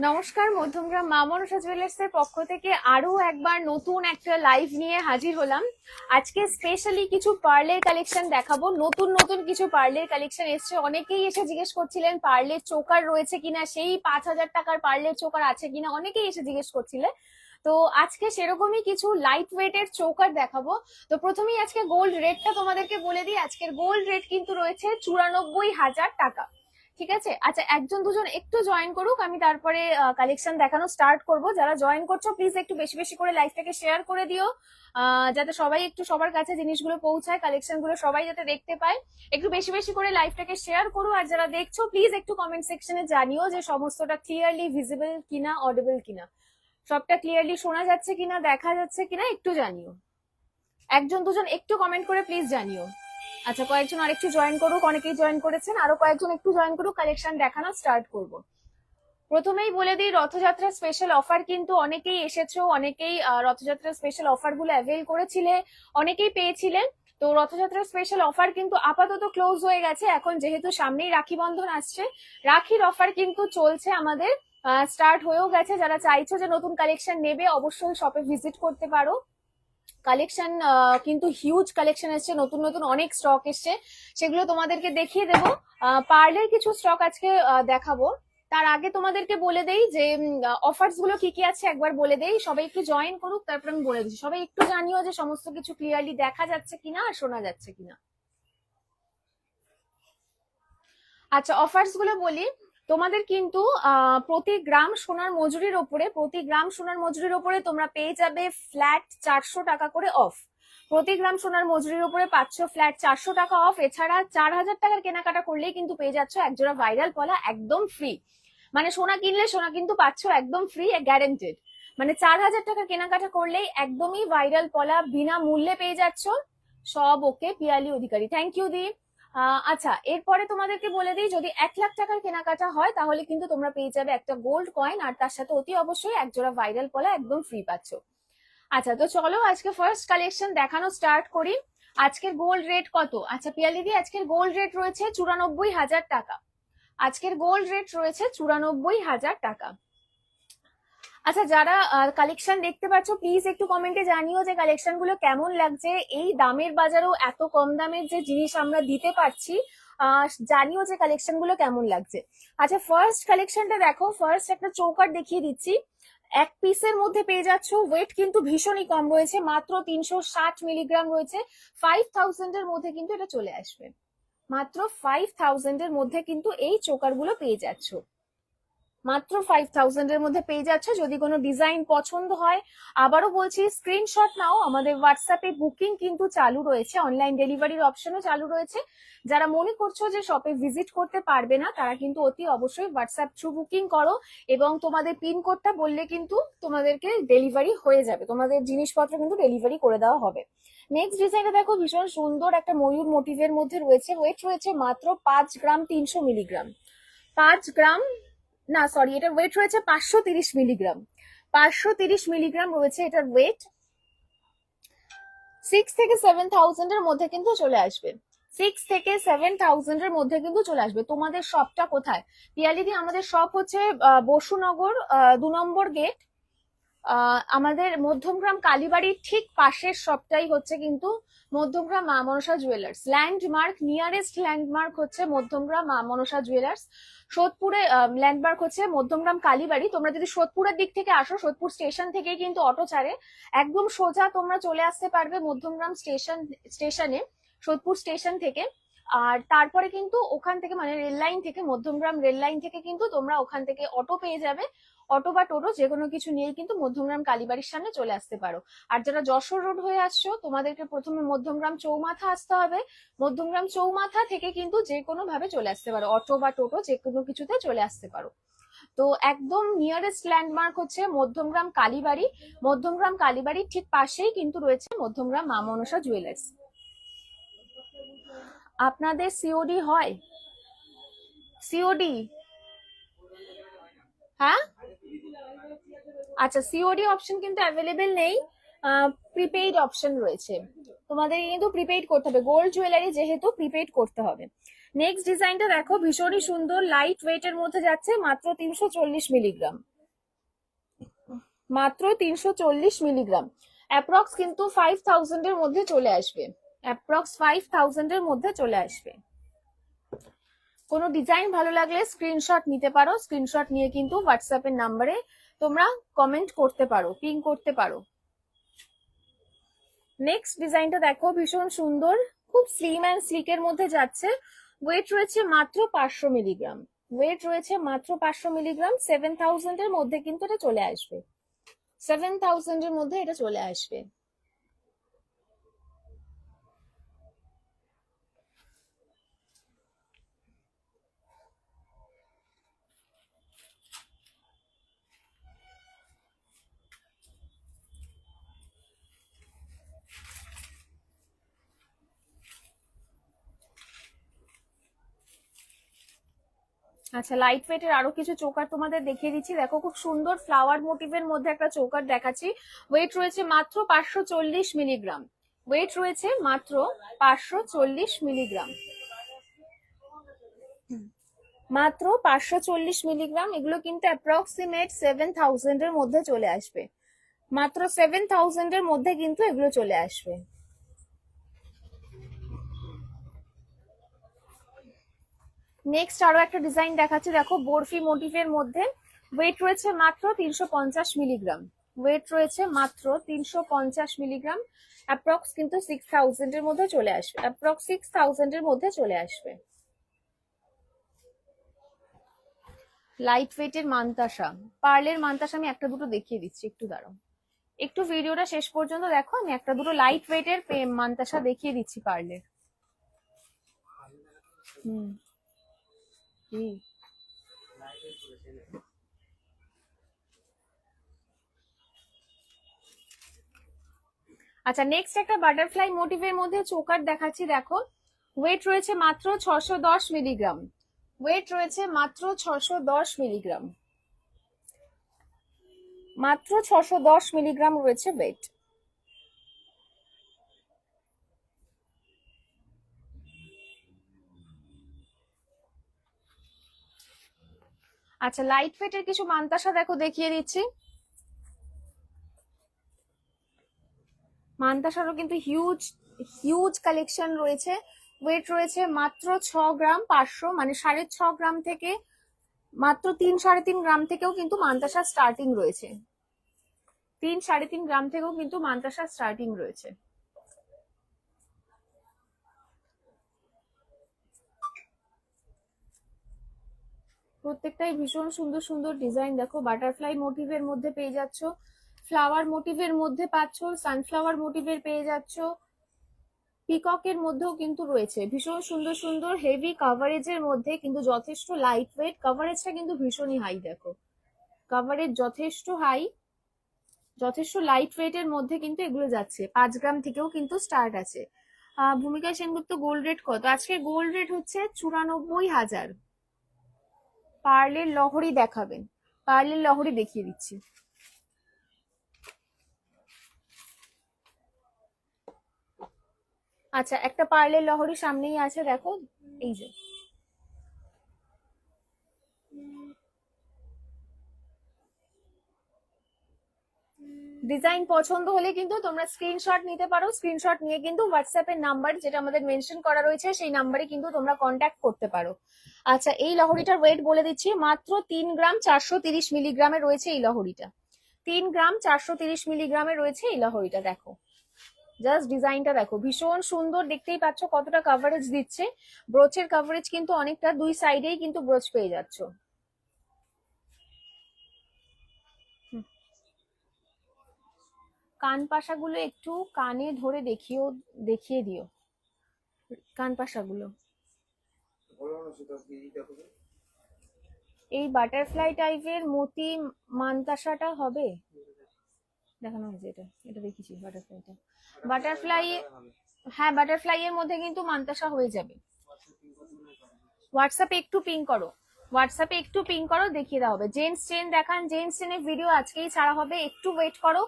নমস্কার, মধ্যমগ্রাম মা মনসা জুয়েলার্স এর পক্ষ থেকে আরো একবার নতুন একটা লাইভ নিয়ে হাজির হলাম। আজকে স্পেশালি কিছু পার্লের কালেকশন দেখাবো। নতুন নতুন কিছু পার্লের কালেকশন এসছে। অনেকেই এসে জিজ্ঞেস করছিলেন পার্লের চোকার রয়েছে কিনা, সেই 5,000 টাকার পার্লের চোকার আছে কিনা, অনেকেই এসে জিজ্ঞেস করছিলেন। তো আজকে সেরকমই কিছু লাইট ওয়েটের চৌকার দেখাবো। তো প্রথমেই আজকে গোল্ড রেটটা তোমাদেরকে বলে দিই। আজকের গোল্ড রেট কিন্তু রয়েছে 94,000 টাকা। ঠিক আছে, আচ্ছা একজন দুজন একটু জয়েন করুক, আমি তারপরে কালেকশন দেখানো স্টার্ট করব। যারা জয়েন করছো প্লিজ একটু বেশি বেশি করে লাইভটাকে শেয়ার করে দিও, যাতে সবাই একটু সবার কাছে জিনিসগুলো পৌঁছায়, কালেকশন গুলো সবাই যাতে দেখতে পায়। একটু বেশি বেশি করে লাইভটাকে শেয়ার করো। আর যারা দেখছো প্লিজ একটু কমেন্ট সেকশনে জানিও যে সমস্তটা ক্লিয়ারলি ভিজিবল কিনা, অডিবল কিনা, সবটা ক্লিয়ারলি শোনা যাচ্ছে কিনা, দেখা যাচ্ছে কিনা একটু জানিও। একজন দুজন একটু কমেন্ট করে প্লিজ জানিও। আচ্ছা কয়েকজন আরেকটু জয়েন করুক, অনেকেই জয়েন করেছেন, আরো কয়েকজন একটু জয়েন করুক, কালেকশন দেখানো স্টার্ট করব। প্রথমেই বলে দিই রথযাত্রা স্পেশাল অফার কিন্তু অনেকেই এসেছো, অনেকেই রথযাত্রা স্পেশাল অফার গুলো অ্যাভেল করেছিলে, অনেকেই পেয়েছিলেন। তো রথযাত্রার স্পেশাল অফার কিন্তু আপাতত ক্লোজ হয়ে গেছে। এখন যেহেতু সামনেই রাখি বন্ধন আসছে, রাখির অফার কিন্তু চলছে আমাদের, স্টার্ট হয়েও গেছে। যারা চাইছো যে নতুন কালেকশন নেবে অবশ্যই শপে ভিজিট করতে পারো। কালেকশন কিন্তু হিউজ কালেকশন এসছে, নতুন নতুন অনেক স্টক এসছে, সেগুলো তোমাদেরকে দেখিয়ে দেবো। পার্লের কিছু স্টক আজকে দেখাবো। তার আগে তোমাদেরকে বলে দেই যে অফার্স গুলো কি কি আছে একবার বলে দেই, সবাই একটু জয়েন করুক, তারপর আমি বলে দিচ্ছি। সবাই একটু জানিও যে সমস্ত কিছু ক্লিয়ারলি দেখা যাচ্ছে কিনা আর শোনা যাচ্ছে কিনা। আচ্ছা অফার্স গুলো বলি। তোমাদের কিন্তু প্রতি গ্রাম সোনার মজুরির ওপরে তোমরা পেয়ে যাবে ফ্ল্যাট 400 টাকা করে অফ। প্রতি গ্রাম সোনার মজুরির উপরে পাচ্ছ ফ্ল্যাট 400 টাকা অফ। এছাড়া 4,000 টাকার কেনাকাটা করলেই কিন্তু পেয়ে যাচ্ছ একজোড়া ভাইরাল পলা একদম ফ্রি। মানে সোনা কিনলে সোনা কিন্তু পাচ্ছ একদম ফ্রি, গ্যারেন্টেড। মানে 4,000 টাকার কেনাকাটা করলেই একদমই ভাইরাল পলা বিনা মূল্যে পেয়ে যাচ্ছ। সব ওকে, পিয়ালি অধিকারী, থ্যাংক ইউ দি। আচ্ছা এরপরে তোমাদেরকে বলে দিই, যদি 1,00,000 টাকার কেনাকাটা হয় তাহলে কিন্তু তোমরা পেয়ে যাবে একটা গোল্ড কয়েন, আর তার সাথে অতি অবশ্যই একজোড়া ভাইরাল পলা একদম ফ্রি পাচ্ছ। আচ্ছা তো চলো আজকে ফার্স্ট কালেকশন দেখানো স্টার্ট করি। আজকের গোল্ড রেট কত? আচ্ছা পিয়ালিদি, আজকের গোল্ড রেট রয়েছে 94,000 টাকা। আজকের গোল্ড রেট রয়েছে 94,000 টাকা। আচ্ছা যারা কালেকশন দেখতে পাচ্ছ প্লিজ একটু কমেন্টে জানিও যে কালেকশন গুলো কেমন লাগছে। এই দামের বাজারেও এত কম দামের যে জিনিস আমরা দিতে পারছি, জানিও যে কালেকশন গুলো কেমন লাগছে। আচ্ছা ফার্স্ট কালেকশনটা দেখো, ফার্স্ট একটা চৌকার দেখিয়ে দিচ্ছি। এক পিসের মধ্যে পেয়ে যাচ্ছ, ওয়েট কিন্তু ভীষণই কম রয়েছে, মাত্র 360 মিলিগ্রাম রয়েছে। 5,000 এর মধ্যে কিন্তু এটা চলে আসবে, মাত্র 5,000 এর মধ্যে কিন্তু এই চোকার গুলো পেয়ে যাচ্ছ, মাত্র 5,000 এর মধ্যে পেয়ে যাচ্ছে। যদি কোনো ডিজাইন পছন্দ হয়, আবারও বলছি স্ক্রিনশট নাও। আমাদের হোয়াটসঅ্যাপে বুকিং কিন্তু চালু রয়েছে, অনলাইন ডেলিভারির অপশনও চালু রয়েছে। যারা মনে করছো যে শপে ভিজিট করতে পারবে না, তারা কিন্তু অতি অবশ্যই হোয়াটসঅ্যাপ থ্রু বুকিং করো, এবং তোমাদের পিন কোডটা বললে কিন্তু তোমাদেরকে ডেলিভারি হয়ে যাবে, তোমাদের জিনিসপত্র কিন্তু ডেলিভারি করে দেওয়া হবে। নেক্সট ডিজাইনটা দেখো, ভীষণ সুন্দর একটা ময়ূর মোটিভের মধ্যে রয়েছে। ওয়েট রয়েছে মাত্র 5 গ্রাম 300 মিলিগ্রাম। 5 গ্রাম না সরি, এটার ওয়েট রয়েছে 530 মিলিগ্রাম। 530 মিলিগ্রাম রয়েছে এটার ওয়েট। 6 থেকে 7,000 এর মধ্যে কিন্তু চলে আসবে, 6 থেকে 7,000 এর মধ্যে কিন্তু চলে আসবে। তোমাদের শপটা কোথায়? পিয়ালিদি আমাদের শপ হচ্ছে বসুনগর 2 নম্বর গেট। আমাদের মধ্যমগ্রাম কালীবাড়ির ঠিক পাশের শপটাই হচ্ছে কিন্তু মধ্যমগ্রাম মা Manasa jewellers. Landmark, nearest landmark হচ্ছে মধ্যমগ্রাম মা মনসা জুয়েলার্স। সোদপুরে ল্যান্ডমার্ক হচ্ছে মধ্যমগ্রাম কালীবাড়ি। তোমরা যদি সোদপুরের দিক থেকে আসো, সোদপুর স্টেশন থেকেই কিন্তু অটো ছাড়ে, একদম সোজা তোমরা চলে আসতে পারবে মধ্যমগ্রাম স্টেশনে, সোদপুর স্টেশন থেকে। আর তারপরে কিন্তু ওখান থেকে মানে রেল লাইন থেকে, মধ্যমগ্রাম রেল লাইন থেকে কিন্তু তোমরা ওখান থেকে অটো পেয়ে যাবে। অটো বা টোটো যে কোনো কিছু নিয়েই কিন্তু মধ্যমগ্রাম কালীবাড়ির সামনে চলে আসতে পারো। আর যারা যশোর রোড হয়ে আসছো, তোমাদেরকে প্রথমে মধ্যমগ্রাম চৌমাথা আসতে হবে। মধ্যমগ্রাম চৌমাথা থেকে কিন্তু যে কোনো ভাবে চলে আসতে পারো, অটো বা টোটো যে কোনো কিছুতে চলে আসতে পারো। তো একদম নিয়ারেস্ট ল্যান্ডমার্ক হচ্ছে মধ্যমগ্রাম কালীবাড়ি। মধ্যমগ্রাম কালীবাড়ির ঠিক পাশেই কিন্তু রয়েছে মধ্যমগ্রাম মা মনসা জুয়েলার্স। আপনাদের সিওডি হয়? সিওডি? হ্যাঁ আচ্ছা, সিওডি অপশন কিন্তু অ্যাভেলেবেল নেই, প্রিপেইড অপশন রয়েছে। তোমাদের কিন্তু প্রিপেইড করতে হবে, গোল্ড জুয়েলারি যেহেতু প্রিপেইড করতে হবে। নেক্সট ডিজাইনটা দেখো, ভীষণই সুন্দর, লাইট ওয়েট এর মধ্যে যাচ্ছে, মাত্র 340 মিলিগ্রাম। মাত্র 340 মিলিগ্রাম, অ্যাপ্রক্স কিন্তু 5000 এর মধ্যে চলে আসবে, অ্যাপ্রক্স 5000 এর মধ্যে চলে আসবে। কোনো ডিজাইন ভালো লাগলে স্ক্রিনশট নিতে পারো, স্ক্রিনশট নিয়ে কিন্তু হোয়াটসঅ্যাপের নাম্বারে তোমরা কমেন্ট করতে পারো, পিং করতে পারো। নেক্সট ডিজাইনটা দেখো, ভীষণ সুন্দর, খুব স্লিম অ্যান্ড স্লিকের মধ্যে যাচ্ছে। ওয়েট রয়েছে মাত্র 500 মিলিগ্রাম, ওয়েট রয়েছে মাত্র 500 মিলিগ্রাম। 7000 এর মধ্যে কিন্তু এটা চলে আসবে, 7000 এর মধ্যে এটা চলে আসবে। আচ্ছা, লাইট ওয়েটের আরো কিছু চোকার তোমাদের দেখিয়ে দিচ্ছি। দেখো খুব সুন্দর ফ্লাওয়ার মোটিভের মধ্যে একটা চোকার দেখাচ্ছি। ওয়েট রয়েছে মাত্র 540 মিলিগ্রাম, ওয়েট রয়েছে মাত্র 540 মিলিগ্রাম, মাত্র 540 মিলিগ্রাম। এগুলো কিন্তু অ্যাপ্রক্সিমেট 7000 এর মধ্যে চলে আসবে, মাত্র 7000 এর মধ্যে কিন্তু এগুলো চলে আসবে। নেক্সট আরো একটা ডিজাইন দেখাচ্ছি, দেখো বরফি মোটিভের মধ্যে। ওয়েট রয়েছে মাত্র 350 মিলিগ্রাম, ওয়েট রয়েছে মাত্র 350 মিলিগ্রাম, অ্যাপ্রক্স কিন্তু 6000 এর মধ্যে চলে আসবে, অ্যাপ্রক্স 6000 এর মধ্যে চলে আসবে। লাইট ওয়েটের মান্তাসা, পার্লের মান্তাসা আমি একটা দুটো দেখিয়ে দিচ্ছি, একটু দাঁড়াও, একটু ভিডিওটা শেষ পর্যন্ত দেখো, আমি একটা দুটো লাইট ওয়েটের মান্তাসা দেখিয়ে দিচ্ছি পার্লের। আচ্ছা, নেক্সট একটা বাটারফ্লাই মোটিভের মধ্যে চোকার দেখাচ্ছি, দেখো ওয়েট রয়েছে মাত্র 610 মিলিগ্রাম, ওয়েট রয়েছে মাত্র 610 মিলিগ্রাম, মাত্র 610 মিলিগ্রাম রয়েছে ওয়েট। আচ্ছা, লাইট ওয়েটের কিছু মান্তাসা দেখো দেখিয়ে দিচ্ছি। মান্তাসারও কিন্তু হিউজ হিউজ কালেকশন রয়েছে। ওয়েট রয়েছে মাত্র 6 গ্রাম 500, মানে 6.5 গ্রাম থেকে মাত্র 3-3.5 গ্রাম থেকেও কিন্তু মান্তাসা স্টার্টিং রয়েছে, 3-3.5 গ্রাম থেকেও কিন্তু মান্তাসা স্টার্টিং রয়েছে। প্রত্যেকটাই ভীষণ সুন্দর সুন্দর ডিজাইন। দেখো বাটারফ্লাই মোটিভের মধ্যে পেয়ে যাচ্ছ, ফ্লাওয়ার মোটিভের মধ্যে পাচ্ছ, সানফ্লাওয়ার মোটিভের পেয়ে যাচ্ছ, পিককের মধ্যেও কিন্তু রয়েছে ভীষণ সুন্দর সুন্দর হেভি কাভারেজের মধ্যে, কিন্তু যথেষ্ট লাইট ওয়েট, কাভারেজটা কিন্তু ভীষণই হাই। দেখো কাভারেজ যথেষ্ট হাই, যথেষ্ট লাইট ওয়েটের মধ্যে কিন্তু এগুলো যাচ্ছে। 5 গ্রাম থেকেও কিন্তু স্টার্ট আছে। ভূমিকা সেনগুপ্ত গোল্ড রেট কত? আজকে গোল্ড রেট হচ্ছে 94,000। পার্লের লহরি দেখাবেন, পার্লের লহরি দেখিয়ে দিচ্ছি। আচ্ছা, একটা পার্লের লহরি সামনেই আছে, দেখো এই যে ডিজাইন পছন্দ হলে কিন্তু তোমরা স্ক্রিনশট নিতে পারো, স্ক্রিনশট নিয়ে কিন্তু হোয়াটসঅ্যাপের নাম্বার যেটা আমাদের মেনশন করা রয়েছে সেই নাম্বারে কিন্তু তোমরা কন্ট্যাক্ট করতে পারো। আচ্ছা, এই লহরিটার ওয়েট বলে দিচ্ছি, মাত্র 3 গ্রাম 430 মিলিগ্রামে রয়েছে এই লহরিটা, 3 গ্রাম 430 মিলিগ্রামে রয়েছে এই লহরিটা। দেখো জাস্ট ডিজাইনটা দেখো, ভীষণ সুন্দর, দেখতেই পাচ্ছ কতটা কভারেজ দিচ্ছে। ব্রোচের কভারেজ কিন্তু অনেকটা, দুই সাইডেই কিন্তু ব্রোচ পেয়ে যাচ্ছ। কান পাশাগুলো একটু কানে ধরে দেখিয়ে দিও কান পাশাগুলো। এই বাটারফ্লাই টাইপের মতি মান্তাসাটা হবে, দেখানো হয়েছে, এটা এটা দেখিছি বাটারফ্লাইটা। বাটারফ্লাই, হ্যাঁ বাটারফ্লাই এর মধ্যে কিন্তু মান্তাসা হয়ে যাবে। হোয়াটসঅ্যাপে একটু পিং করো, হোয়াটসঅ্যাপে একটু পিং করো, দেখিয়ে দেওয়া হবে। জেন্টস চেন দেখান, জেন্টস চেনের ভিডিও আজকেই ছাড়া হবে, একটু ওয়েট করো,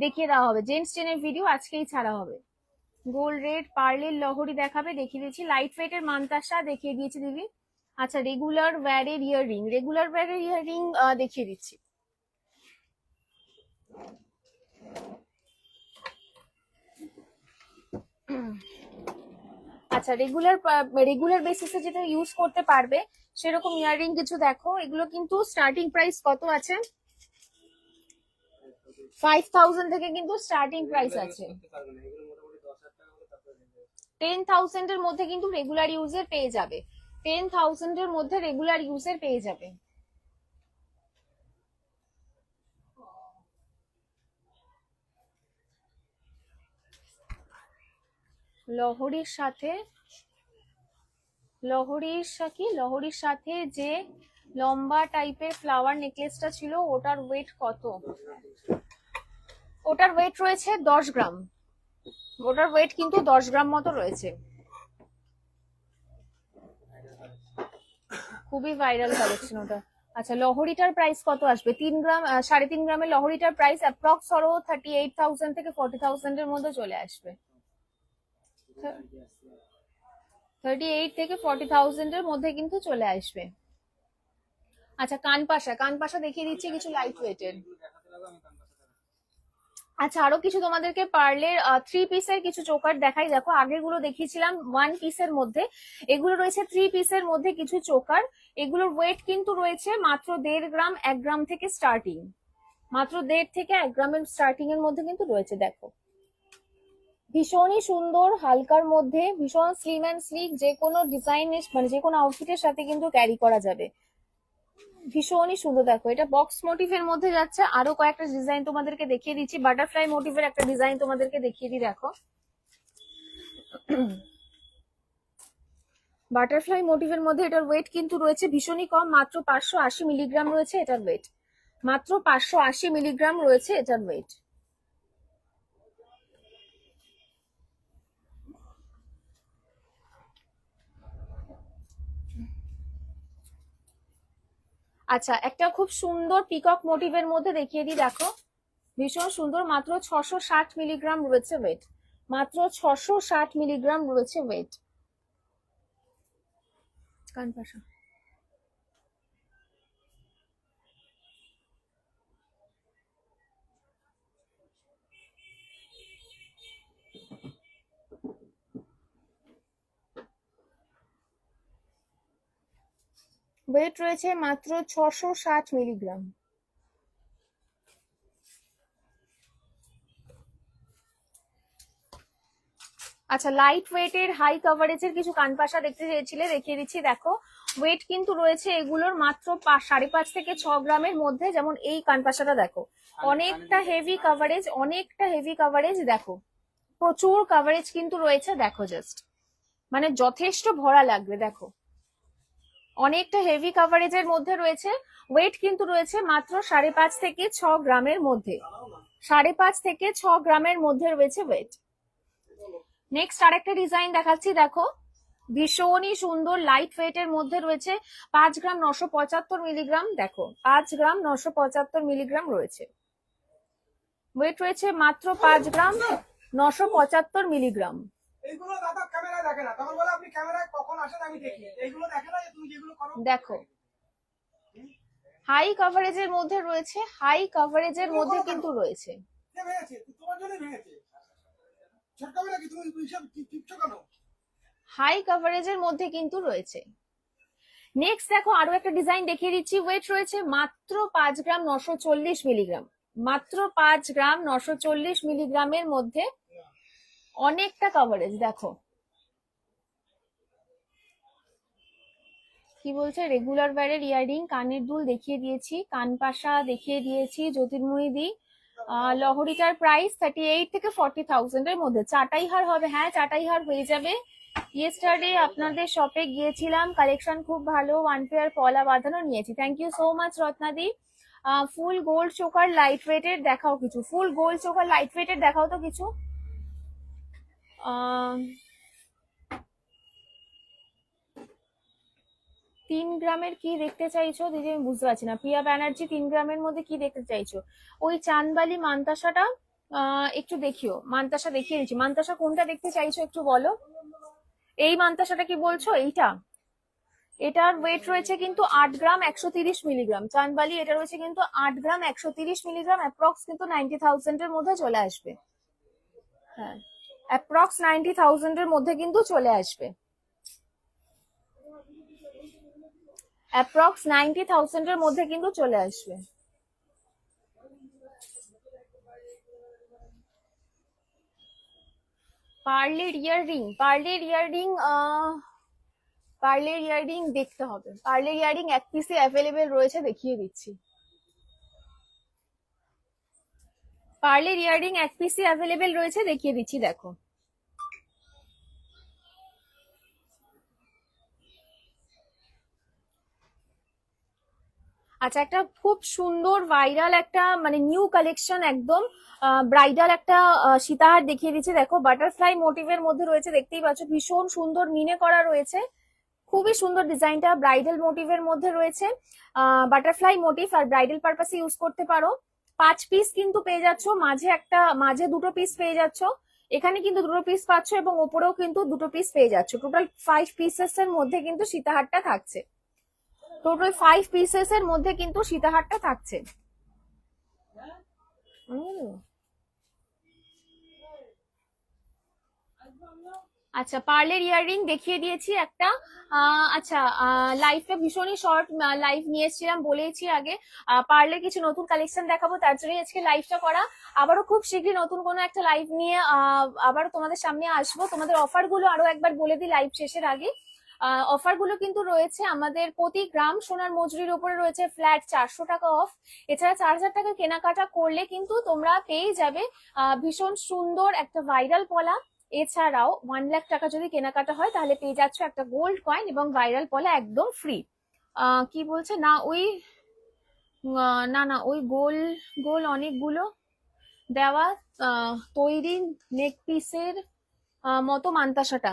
দেখিয়ে দেওয়া হবে। জেন্টস চেনের ভিডিও আজকেই ছাড়া হবে। গোল্ড রেড পার্লের লহরি দেখাবে, দেখিয়ে দিয়েছি। লাইট ওয়েটের মান্তাসা দেখিয়ে দিয়েছি দিদি। আচ্ছা, রেগুলার ওয়্যারের ইয়াররিং, রেগুলার ওয়্যারের ইয়াররিং দেখিয়ে দিচ্ছি। আচ্ছা, রেগুলার বেসিসে যেটা ইউজ করতে পারবে সেরকম ইয়াররিং কিছু দেখো। এগুলো কিন্তু স্টার্টিং প্রাইস কত আছে? 5000 থেকে কিন্তু স্টার্টিং প্রাইস আছে। 10,000 এর মধ্যে কিন্তু রেগুলার ইউজের পেয়ে যাবে। 10,000 এর মধ্যে রেগুলার ইউজের পেয়ে যাবে। লহরির সাথে লহরির সাথে যে লম্বা টাইপের ফ্লাওয়ার নেকলেসটা ছিল ওটার ওয়েট কত? ওটার ওয়েট রয়েছে 10 গ্রাম। ওটার ওয়েট কিন্তু 10 গ্রাম মতো রয়েছে। খুবই ভাইরাল কালেকশন ওটা। আচ্ছা, লহরিটার প্রাইস কত আসবে? 3 গ্রাম 3.5 গ্রামের লহরিটার প্রাইস অ্যাপ্রক্স ধরো 38,000 থেকে 40,000 এর মধ্যে চলে আসবে। 38 থেকে 40,000 এর মধ্যে কিন্তু চলে আসবে। আচ্ছা, কানপাশা দেখিয়ে দিচ্ছি কিছু লাইট ওয়েটের। আচ্ছা, আরো কিছু তোমাদেরকে পার্লের 3 পিসের কিছু চোকার দেখাই। দেখো, আগেরগুলো দেখিয়েছিলাম 1 পিসের মধ্যে, এগুলো রয়েছে 3 পিসের মধ্যে কিছু চোকার। এগুলোর ওয়েট কিন্তু রয়েছে মাত্র 1.5 গ্রাম, 1 গ্রাম থেকে স্টার্টিং। মাত্র 1.5 থেকে 1 গ্রামের স্টার্টিং এর মধ্যে কিন্তু রয়েছে। দেখো, ভীষণই সুন্দর, হালকার মধ্যে, ভীষণ স্লিম অ্যান্ড স্লিক, যে কোনো ডিজাইনের মানে যে কোনো আউটফিটের সাথে কিন্তু ক্যারি করা যাবে। ভীষণই সুন্দর। দেখো, এটা বক্স মোটিভের মধ্যে যাচ্ছে। আরো কয়েকটা ডিজাইন তোমাদেরকে দেখিয়ে দিচ্ছি। বাটারফ্লাই মোটিভের একটা ডিজাইন তোমাদেরকে দেখিয়ে দিই। দেখো, বাটারফ্লাই মোটিভের মধ্যে এটার ওয়েট কিন্তু রয়েছে ভীষণই কম, মাত্র 580 মিলিগ্রাম রয়েছে এটার ওয়েট। মাত্র 580 মিলিগ্রাম রয়েছে এটার ওয়েট। আচ্ছা, একটা খুব সুন্দর পিকক মোটিভের মধ্যে দেখিয়ে দিই। দেখো, ভীষণ সুন্দর, মাত্র 660 মিলিগ্রাম রয়েছে ওয়েট। মাত্র 660 মিলিগ্রাম রয়েছে ওয়েট। কানপাশা ওয়েট রয়েছে মাত্র 660 মিলিগ্রাম। আচ্ছা, লাইট ওয়েটের হাই কভারেজের কিছু কানপাশা দেখতে চেয়েছিলে, দেখিয়ে দিচ্ছি। দেখো, ওয়েট কিন্তু রয়েছে এগুলোর মাত্র 5.5 থেকে 6 গ্রামের মধ্যে। যেমন এই কানপাশাটা দেখো, অনেকটা হেভি কাভারেজ। দেখো, প্রচুর কাভারেজ কিন্তু রয়েছে। দেখো, জাস্ট মানে যথেষ্ট ভরা লাগবে। দেখো, অনেকটা হেভি কাভারেজের মধ্যে রয়েছে। ওয়েট কিন্তু রয়েছে মাত্র 5.5 থেকে 6 গ্রামের মধ্যে। 5.5 থেকে 6 গ্রামের মধ্যে রয়েছে ওয়েট। নেক্সট আরেকটা ডিজাইন দেখাচ্ছি। দেখো, ভীষণই সুন্দর, লাইট ওয়েটের মধ্যে রয়েছে। 5 গ্রাম 975 মিলিগ্রাম। দেখো, 5 গ্রাম 975 মিলিগ্রাম রয়েছে। ওয়েট রয়েছে মাত্র 5 গ্রাম 975 মিলিগ্রাম। এইগুলো দাদা ক্যামেরায় দেখে না, তখন বলে আপনি ক্যামেরায় কখন আসেন আমি দেখি। এইগুলো দেখে না, তুমি যেগুলো করো। দেখো, হাই কভারেজের মধ্যে রয়েছে, হাই কভারেজের মধ্যে কিন্তু রয়েছে। কে ভেঙেছে? তোমার জন্য ভেঙেছে। ছোট ক্যামেরা কি তুমি হিসাব টিপছো কেন? হাই কভারেজের মধ্যে কিন্তু রয়েছে। নেক্সট দেখো, আরো একটা ডিজাইন দেখিয়ে দিচ্ছি। ওয়েট রয়েছে মাত্র 5 গ্রাম 940 মিলিগ্রাম। মাত্র 5 গ্রাম 940 মিলিগ্রামের মধ্যে অনেকটা কভারেজ। দেখো, কি বলছে, রেগুলার ওয়্যারের ইয়াররিং, কানের দুল দেখিয়ে দিয়েছি, কানপাশা দেখিয়ে দিয়েছি, জ্যোতির্ময়ী দি। লহরিটার প্রাইস 38 থেকে 40,000 এর মধ্যে। চাটাই হার হবে? হ্যাঁ, চাটাই হার হয়ে যাবে। ইয়েস্টারডে আপনাদের শপে গিয়েছিলাম, কালেকশন খুব ভালো, 1 পেয়ার পলা বাঁধানো নিয়েছি। থ্যাংক ইউ সো মাচ রত্নাদি। ফুল গোল্ড চোকার লাইট ওয়েটের দেখাও কিছু। ফুল গোল্ড চোকার লাইট ওয়েটের দেখাও তো কিছু। 3 গ্রামের কি দেখতে চাইছো দিদি? আমি বুঝতে পারছি না। প্রিয়া ব্যানার্জি, 3 গ্রামের মধ্যে কি দেখতে চাইছো? ওই চাঁদবালি মান্তাসাটা একটু দেখিও। মান্তাসা দেখিয়ে দিচ্ছি। মান্তাসা কোনটা দেখতে চাইছো একটু বলো। এই মান্তাসাটা কি বলছো? এইটা? এটার ওয়েট রয়েছে কিন্তু 8 গ্রাম 130 মিলিগ্রাম। চাঁদবালি এটা রয়েছে কিন্তু 8 গ্রাম 130 মিলিগ্রাম। অ্যাপ্রক্স কিন্তু 90,000 এর মধ্যে চলে আসবে। হ্যাঁ, অ্যাপ্রক্স 90,000 এর মধ্যে কিন্তু চলে আসবে, অ্যাপ্রক্স 90,000 এর মধ্যে কিন্তু চলে আসবে। পার্লের ইয়াররিং, পার্লের ইয়াররিং, পার্লের ইয়াররিং দেখতে হবে। পার্লের ইয়াররিং এক পিসে অ্যাভেলেবেল রয়েছে, দেখিয়ে দিচ্ছি। পার্লের ইয়াররিং এক পিসে অ্যাভেলেবেল রয়েছে, দেখিয়ে দিচ্ছি, দেখো। আচ্ছা, একটা খুব সুন্দর ভাইরাল একটা মানে নিউ কালেকশন, একদম ব্রাইডাল একটা সীতাহার দেখিয়ে দিচ্ছি, দেখো। বাটারফ্লাই মোটিভের মধ্যে রয়েছে, দেখতেই পাচ্ছ, ভীষণ সুন্দর মিনে করা রয়েছে, খুবই সুন্দর ডিজাইনটা। ব্রাইডাল মোটিভের মধ্যে রয়েছে, বাটারফ্লাই মোটিভ, আর ব্রাইডাল পারপাসে ইউজ করতে পারো। 5 পিস কিন্তু পেয়ে যাচ্ছ, মাঝে 2টো পিস পেয়ে যাচ্ছ, এখানে কিন্তু 2টো পিস পাচ্ছ, এবং ওপরেও কিন্তু 2টো পিস পেয়ে যাচ্ছ। টোটাল 5 পিসেস এর মধ্যে কিন্তু সীতাহারটা থাকছে, টোটাল 5 পিসেস এর মধ্যে কিন্তু সীতাহারটা থাকছে। আচ্ছা, পার্লের ইয়াররিং দেখিয়ে দিয়েছি একটা। আচ্ছা, লাইভটা ভীষণই শর্ট লাইভ নিয়ে এসেছিলাম, বলেইছি আগে। পার্লের কিছু নতুন কালেকশন দেখাবো, তার জন্যই আজকে লাইভটা করা। আবারও খুব শীঘ্রই নতুন কোনো একটা লাইভ নিয়ে আবারও তোমাদের সামনে আসবো। তোমাদের অফার গুলো আরো একবার বলে দিই লাইভ শেষের আগে। অফার গুলো কিন্তু রয়েছে আমাদের, প্রতি গ্রাম সোনার মজুরির উপরে রয়েছে ফ্ল্যাট 400 টাকা অফ। এছাড়া 4,000 টাকা কেনাকাটা করলে কিন্তু তোমরা পেয়ে যাবে ভীষণ সুন্দর একটা ভাইরাল পলা। এছাড়াও 1 লাখ টাকা যদি কেনাকাটা হয় তাহলে পেয়ে যাচ্ছ একটা গোল্ড কয়েন এবং ভাইরাল পলা একদম ফ্রি। কি বলছে না ওই, না না ওই গোল গোল অনেকগুলো দেওয়া তৈরি নেক পিসের মতো মান্তাসাটা।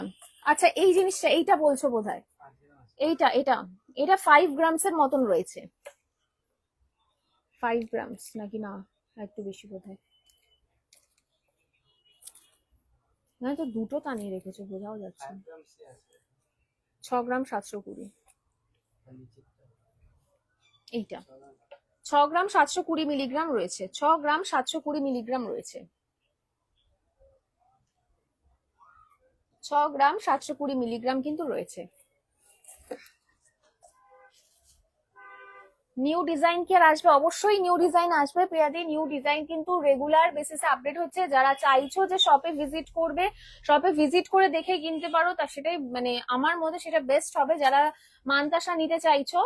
আচ্ছা, এই জিনিসটা, এইটা বলছো বোধহয়, এইটা এটা এটা 5 গ্রামস এর মতন রয়েছে। 5 গ্রামস নাকি, না একটু বেশি বোধহয়, না তো দুটো টানিয়ে রেখেছো, বোঝাও যাচ্ছে না। 6 গ্রাম 720, এইটা 6 গ্রাম 720 মিলিগ্রাম রয়েছে, 6 গ্রাম 720 মিলিগ্রাম রয়েছে, 6 গ্রাম 720 মিলিগ্রাম কিন্তু রয়েছে। নিউ ডিজাইন কি আর আসবে? অবশ্যই নিউ ডিজাইন আসবে প্রিয়াদি। নিউ ডিজাইন কিন্তু রেগুলার বেসিসে আপডেট হচ্ছে। যারা চাইছো যে শপে ভিজিট করবে, শপে ভিজিট করে দেখে কিনতে পারো, তা সেটাই মানে আমার মতে সেটা বেস্ট হবে। যারা মানতাসা নিতে চাইছো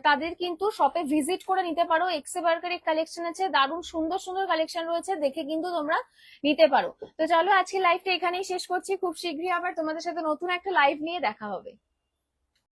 তাদের কিন্তু শপে ভিজিট করে নিতে পারো। এক্সে বার্গারের কালেকশন আছে, দারুণ সুন্দর সুন্দর কালেকশন রয়েছে, দেখে কিন্তু তোমরা নিতে পারো। তো চলো আজকে লাইভটা এখানেই শেষ করছি, খুব শীঘ্রই আবার তোমাদের সাথে নতুন একটা লাইভ নিয়ে দেখা হবে।